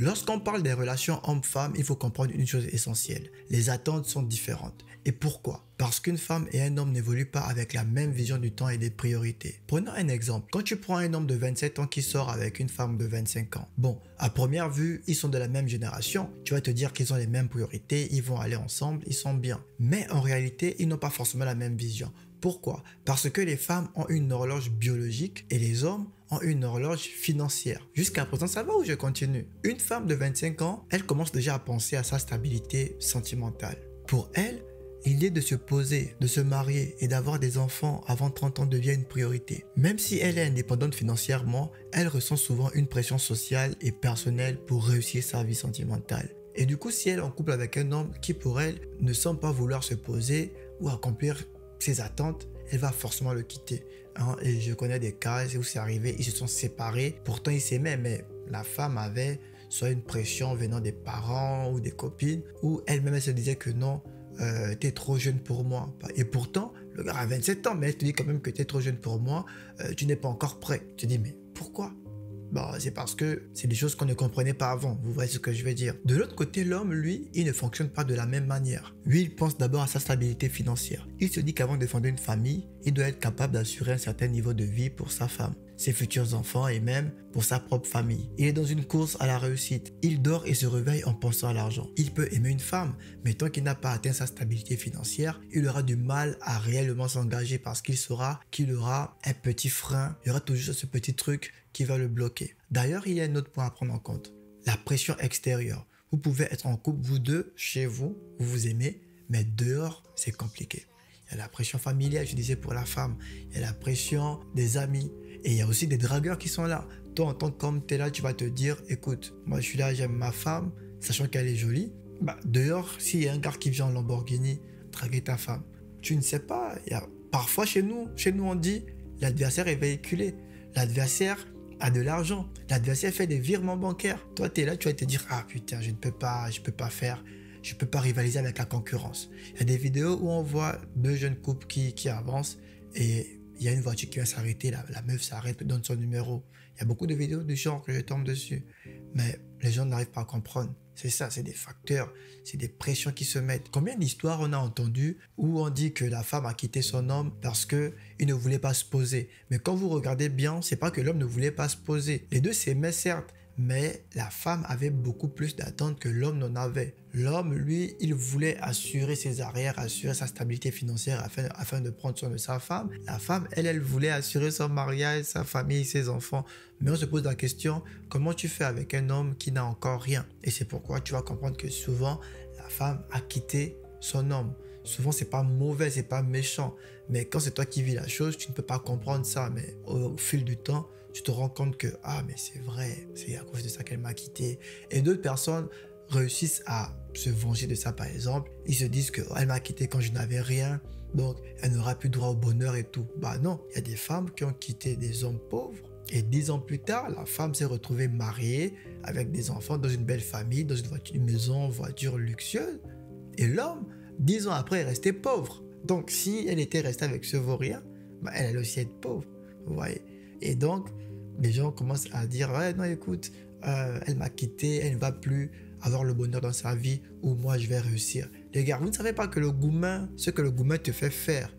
Lorsqu'on parle des relations homme-femme, il faut comprendre une chose essentielle. Les attentes sont différentes. Et pourquoi? Parce qu'une femme et un homme n'évoluent pas avec la même vision du temps et des priorités. Prenons un exemple. Quand tu prends un homme de 27 ans qui sort avec une femme de 25 ans, bon, à première vue, ils sont de la même génération. Tu vas te dire qu'ils ont les mêmes priorités, ils vont aller ensemble, ils sont bien. Mais en réalité, ils n'ont pas forcément la même vision. Pourquoi? Parce que les femmes ont une horloge biologique et les hommes ont une horloge financière. Jusqu'à présent, ça va ou je continue? Une femme de 25 ans, elle commence déjà à penser à sa stabilité sentimentale. Pour elle, l'idée de se poser, de se marier et d'avoir des enfants avant 30 ans devient une priorité. Même si elle est indépendante financièrement, elle ressent souvent une pression sociale et personnelle pour réussir sa vie sentimentale. Et du coup, si elle est en couple avec un homme qui pour elle ne semble pas vouloir se poser ou accomplir ses attentes, elle va forcément le quitter. Et je connais des cas où c'est arrivé, ils se sont séparés, pourtant ils s'aimaient, mais la femme avait soit une pression venant des parents ou des copines, ou elle-même elle se disait que non, t'es trop jeune pour moi. Et pourtant, le gars a 27 ans, mais elle te dit quand même que t'es trop jeune pour moi, tu n'es pas encore prêt. Tu te dis, mais pourquoi? Bon, c'est parce que c'est des choses qu'on ne comprenait pas avant, vous voyez ce que je veux dire. De l'autre côté, l'homme, lui, il ne fonctionne pas de la même manière. Lui, il pense d'abord à sa stabilité financière. Il se dit qu'avant de fonder une famille, il doit être capable d'assurer un certain niveau de vie pour sa femme, ses futurs enfants et même pour sa propre famille. Il est dans une course à la réussite. Il dort et se réveille en pensant à l'argent. Il peut aimer une femme, mais tant qu'il n'a pas atteint sa stabilité financière, il aura du mal à réellement s'engager parce qu'il saura qu'il aura un petit frein. Il y aura toujours ce petit truc qui va le bloquer. D'ailleurs, il y a un autre point à prendre en compte. La pression extérieure. Vous pouvez être en couple, vous deux, chez vous, vous vous aimez, mais dehors, c'est compliqué. Il y a la pression familiale, je disais pour la femme. Il y a la pression des amis. Et il y a aussi des dragueurs qui sont là. Toi, en tant qu'homme, tu es là, tu vas te dire, écoute, moi je suis là, j'aime ma femme, sachant qu'elle est jolie. Dehors, s'il y a un gars qui vient en Lamborghini draguer ta femme, tu ne sais pas. Parfois chez nous on dit, l'adversaire est véhiculé. L'adversaire a de l'argent. L'adversaire fait des virements bancaires. Toi, tu es là, tu vas te dire, ah putain, je peux pas rivaliser avec la concurrence. Il y a des vidéos où on voit deux jeunes couples qui avancent et il y a une voiture qui va s'arrêter, la meuf s'arrête, donne son numéro. Il y a beaucoup de vidéos du genre que je tombe dessus. Mais les gens n'arrivent pas à comprendre. C'est ça, c'est des facteurs, c'est des pressions qui se mettent. Combien d'histoires on a entendues où on dit que la femme a quitté son homme parce qu'il ne voulait pas se poser. Mais quand vous regardez bien, c'est pas que l'homme ne voulait pas se poser. Les deux s'aimaient certes, mais la femme avait beaucoup plus d'attentes que l'homme n'en avait. L'homme, lui, il voulait assurer ses arrières, assurer sa stabilité financière afin de prendre soin de sa femme. La femme, elle voulait assurer son mariage, sa famille, ses enfants. Mais on se pose la question, comment tu fais avec un homme qui n'a encore rien? Et c'est pourquoi tu vas comprendre que souvent, la femme a quitté son homme. Souvent, c'est pas mauvais, c'est pas méchant. Mais quand c'est toi qui vis la chose, tu ne peux pas comprendre ça. Mais au fil du temps, tu te rends compte que, ah, mais c'est vrai, c'est à cause de ça qu'elle m'a quitté. Et d'autres personnes réussissent à se venger de ça, par exemple. Ils se disent qu'elle m'a quitté quand je n'avais rien, donc elle n'aura plus droit au bonheur et tout. Bah non, il y a des femmes qui ont quitté des hommes pauvres. Et 10 ans plus tard, la femme s'est retrouvée mariée avec des enfants dans une belle famille, dans une maison, voiture luxueuse. Et l'homme, 10 ans après, est resté pauvre. Donc, si elle était restée avec ce vaurien, elle allait aussi être pauvre. Vous voyez? Et donc, les gens commencent à dire, ouais, non, écoute, elle m'a quitté, elle ne va plus avoir le bonheur dans sa vie, ou moi, je vais réussir. Les gars, vous ne savez pas que ce que le gourmet te fait faire,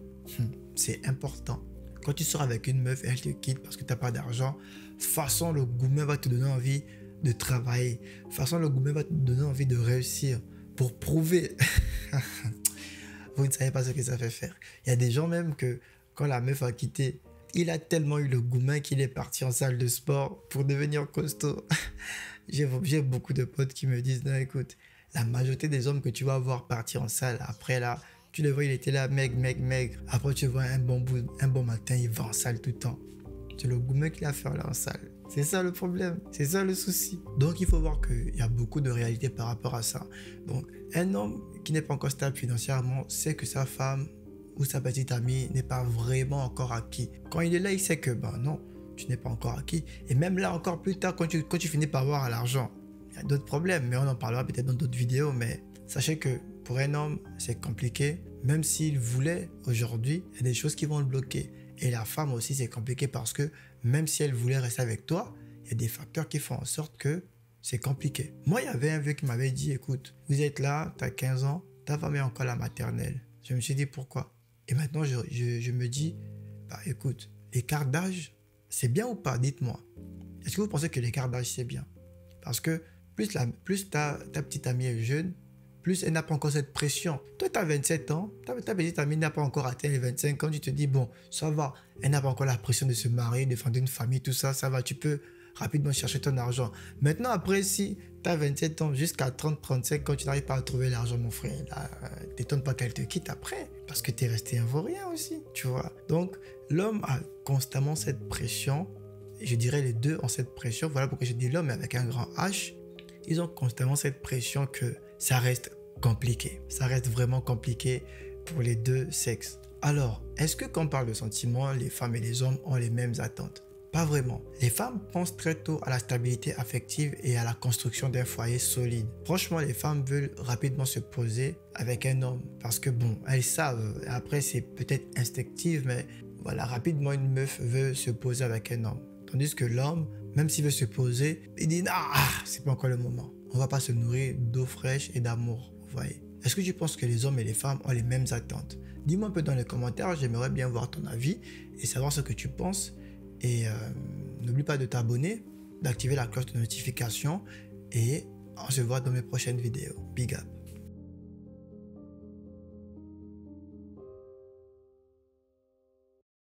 c'est important. Quand tu sors avec une meuf et elle te quitte parce que tu n'as pas d'argent, façon, le gourmet va te donner envie de travailler. Façon, le gourmet va te donner envie de réussir pour prouver. Vous ne savez pas ce que ça fait faire. Il y a des gens même que, quand la meuf a quitté, il a tellement eu le gourmet qu'il est parti en salle de sport pour devenir costaud. J'ai beaucoup de potes qui me disent, non, écoute, la majorité des hommes que tu vas voir partir en salle, après là, tu le vois, il était là, maigre. Après, tu vois un bon matin, il va en salle tout le temps. C'est le gourmet qui l'a fait là en salle. C'est ça le problème, c'est ça le souci. Donc, il faut voir qu'il y a beaucoup de réalité par rapport à ça. Donc, un homme qui n'est pas encore stable financièrement sait que sa femme ou sa petite amie n'est pas vraiment encore acquis. Quand il est là, il sait que, non, tu n'es pas encore acquis. Et même là, encore plus tard, quand tu finis par avoir l'argent, il y a d'autres problèmes, mais on en parlera peut-être dans d'autres vidéos. Mais sachez que pour un homme, c'est compliqué. Même s'il voulait aujourd'hui, il y a des choses qui vont le bloquer. Et la femme aussi, c'est compliqué parce que même si elle voulait rester avec toi, il y a des facteurs qui font en sorte que c'est compliqué. Moi, il y avait un vieux qui m'avait dit, écoute, vous êtes là, tu as 15 ans, ta femme est encore à la maternelle. Je me suis dit, pourquoi? Et maintenant, je me dis, bah écoute, l'écart d'âge, c'est bien ou pas? Dites-moi. Est-ce que vous pensez que l'écart d'âge, c'est bien? Parce que plus ta petite amie est jeune, plus elle n'a pas encore cette pression. Toi, tu as 27 ans, ta petite amie n'a pas encore atteint les 25 ans, tu te dis, bon, ça va, elle n'a pas encore la pression de se marier, de fonder une famille, tout ça, ça va, tu peux rapidement chercher ton argent. Maintenant, après, si tu as 27 ans jusqu'à 30-35 ans, tu n'arrives pas à trouver l'argent, mon frère, là, t'étonne pas qu'elle te quitte après, parce que tu es resté un vaurien aussi, tu vois. Donc, l'homme a constamment cette pression, et je dirais les deux ont cette pression, voilà pourquoi je dis l'homme avec un grand H, ils ont constamment cette pression que ça reste compliqué. Ça reste vraiment compliqué pour les deux sexes. Alors, est-ce que quand on parle de sentiments, les femmes et les hommes ont les mêmes attentes? Pas vraiment. Les femmes pensent très tôt à la stabilité affective et à la construction d'un foyer solide. Franchement, les femmes veulent rapidement se poser avec un homme parce que bon, elles savent. Après, c'est peut-être instinctif, mais voilà, rapidement, une meuf veut se poser avec un homme. Tandis que l'homme, même s'il veut se poser, il dit ah, c'est pas encore le moment. On va pas se nourrir d'eau fraîche et d'amour, vous voyez. Est-ce que tu penses que les hommes et les femmes ont les mêmes attentes? Dis-moi un peu dans les commentaires, j'aimerais bien voir ton avis et savoir ce que tu penses. Et n'oublie pas de t'abonner, d'activer la cloche de notification et on se voit dans mes prochaines vidéos. Big up!